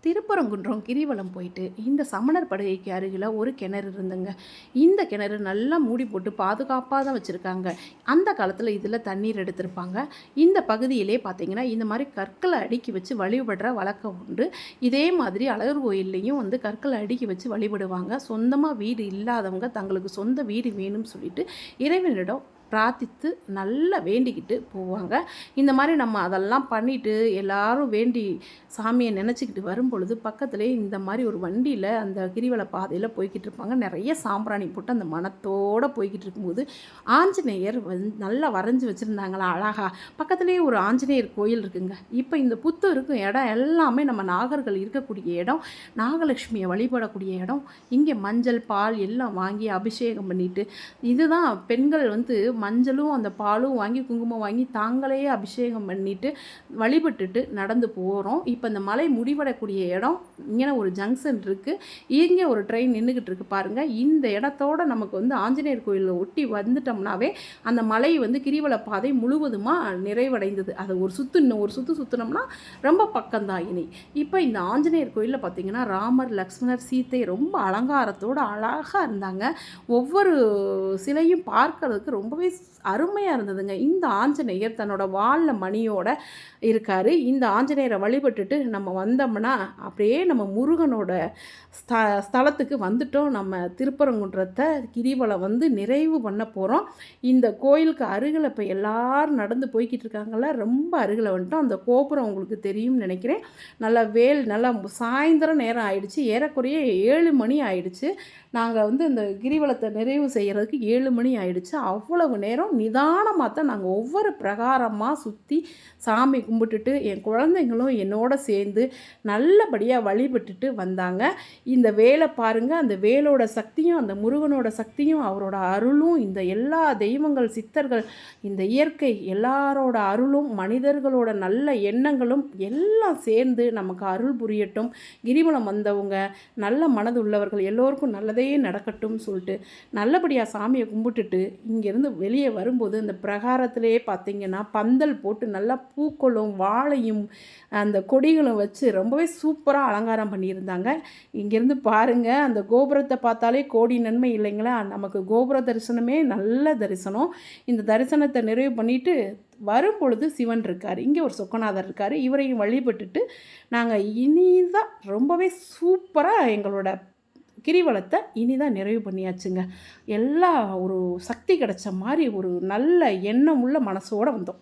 திருப்பரங்குன்றம் கிரிவலம் போயிட்டு இந்த சமணர் படுகைக்கு அருகில் ஒரு கிணறு இருந்துங்க. இந்த கிணறு நல்லா மூடி போட்டு பாதுகாப்பாக தான் வச்சுருக்காங்க. அந்த காலத்தில் இதில் தண்ணீர் எடுத்திருப்பாங்க. இந்த பகுதியிலே பார்த்திங்கன்னா இந்த மாதிரி கற்களை அடுக்கி வச்சு வழிபடுற வழக்கம் உண்டு. இதே மாதிரி அழகர் கோயில்லையும் வந்து கற்களை அடுக்கி வச்சு வழிபடுவாங்க. சொந்தமாக வீடு இல்லாதவங்க தங்களுக்கு சொந்த வீடு வேணும்னு சொல்லிட்டு இறைவனிடம் பிரார்த்தித்து நல்லா வேண்டிக்கிட்டு போவாங்க. இந்த மாதிரி நம்ம அதெல்லாம் பண்ணிவிட்டு எல்லாரும் வேண்டி சாமியை நினச்சிக்கிட்டு வரும்பொழுது பக்கத்துலேயே இந்த மாதிரி ஒரு வண்டியில் அந்த கிரிவல பாதையில் போய்கிட்டு இருப்பாங்க. நிறைய சாம்பிராணி போட்டு அந்த மனத்தோடு போய்கிட்டு இருக்கும்போது ஆஞ்சநேயர் நல்லா வரைஞ்சி வச்சுருந்தாங்களா அழகா. பக்கத்துலேயே ஒரு ஆஞ்சநேயர் கோயில் இருக்குங்க. இப்போ இந்த புத்து இருக்கும் இடம் எல்லாமே நம்ம நாகர்கள் இருக்கக்கூடிய இடம், நாகலட்சுமியை வழிபடக்கூடிய இடம். இங்கே மஞ்சள் பால் எல்லாம் வாங்கி அபிஷேகம் பண்ணிவிட்டு, இதுதான் பெண்கள் வந்து மஞ்சளும் அந்த பாலும் வாங்கி குங்குமம் வாங்கி தாங்களே அபிஷேகம் பண்ணிவிட்டு வழிபட்டுட்டு நடந்து போகிறோம். இப்போ இந்த மலை முடிவடக்கூடிய இடம் இங்கே ஒரு ஜங்ஷன் இருக்குது. இங்கே ஒரு ட்ரெயின் நின்றுக்கிட்டு இருக்குது பாருங்கள். இந்த இடத்தோட நமக்கு வந்து ஆஞ்சநேயர் கோயிலில் ஒட்டி வந்துட்டோம்னாவே அந்த மலை வந்து கிரிவல பாதை முழுவதுமாக நிறைவடைந்தது. அதை ஒரு சுற்று இன்னும் ஒரு சுற்று சுற்றினோம்னா ரொம்ப பக்கம்தான் இனி. இப்போ இந்த ஆஞ்சநேயர் கோயிலில் பார்த்திங்கன்னா ராமர், லக்ஷ்மணர், சீத்தை ரொம்ப அலங்காரத்தோடு அழகாக இருந்தாங்க. ஒவ்வொரு சிலையும் பார்க்கறதுக்கு ரொம்பவே அருமையாக இருந்ததுங்க. இந்த ஆஞ்சநேயர் தன்னோட வாலில் மணியோட இருக்கார். இந்த ஆஞ்சநேயரை வழிபட்டுட்டு நம்ம வந்தோம்னா அப்படியே நம்ம முருகனோட ஸ்தலத்துக்கு வந்துட்டோம். நம்ம திருப்பரங்குன்றத்தை கிரிவலம் வந்து நிறைவு பண்ண போகிறோம். இந்த கோயிலுக்கு அருகில் இப்போ எல்லோரும் நடந்து போய்கிட்டு இருக்காங்கள, ரொம்ப அருகில் வந்துட்டோம். அந்த கோபுரம் உங்களுக்கு தெரியும்னு நினைக்கிறேன். நல்லா சாயந்தரம் நேரம் ஆயிடுச்சு. ஏறக்குறைய 7 மணி ஆயிடுச்சு. நாங்கள் வந்து இந்த கிரிவலத்தை நிறைவு செய்கிறதுக்கு 7 மணி ஆயிடுச்சு. அவ்வளவு நேரம் நிதானமாக தான் நாங்கள் ஒவ்வொரு பிரகாரமாக சுற்றி சாமி கும்பிட்டுட்டு என் குழந்தைங்களும் என்னோட சேர்ந்து நல்லபடியாக வழிபட்டுட்டு வந்தாங்க. இந்த வேலை பாருங்கள், அந்த வேலோட சக்தியும் அந்த முருகனோட சக்தியும் அவரோட அருளும் இந்த எல்லா தெய்வங்கள், சித்தர்கள், இந்த இயற்கை எல்லாரோட அருளும் மனிதர்களோட நல்ல எண்ணங்களும் எல்லாம் சேர்ந்து நமக்கு அருள் புரியட்டும். கிரிவலம் வந்தவங்க நல்ல மனது உள்ளவர்கள் எல்லோருக்கும் நல்லதே நடக்கட்டும்னு சொல்லிட்டு நல்லபடியாக சாமியை கும்பிட்டுட்டு இங்கேருந்து வெளியே வரும்போது அந்த பிரகாரத்திலே பார்த்திங்கன்னா பந்தல் போட்டு நல்லா பூக்களும் வாழையும் அந்த கொடிகளும் வச்சு ரொம்பவே சூப்பராக அலங்காரம் பண்ணியிருந்தாங்க. இங்கேருந்து பாருங்கள், அந்த கோபுரத்தை பார்த்தாலே கோடி நன்மை இல்லைங்களா. நமக்கு கோபுர தரிசனமே நல்ல தரிசனம். இந்த தரிசனத்தை நிறைவு பண்ணிவிட்டு வரும்பொழுது சிவன் இருக்கார், இங்கே ஒரு சொக்கநாதர் இருக்கார். இவரையும் வழிபட்டுட்டு நாங்கள் இனிதான் ரொம்பவே சூப்பராக எங்களோட கிரிவலத்தை இனிதான் நிறைவு பண்ணியாச்சுங்க. எல்லா ஒரு சக்தி கிடைச்ச மாதிரி ஒரு நல்ல எண்ணம் உள்ள மனசோடு வந்தோம்.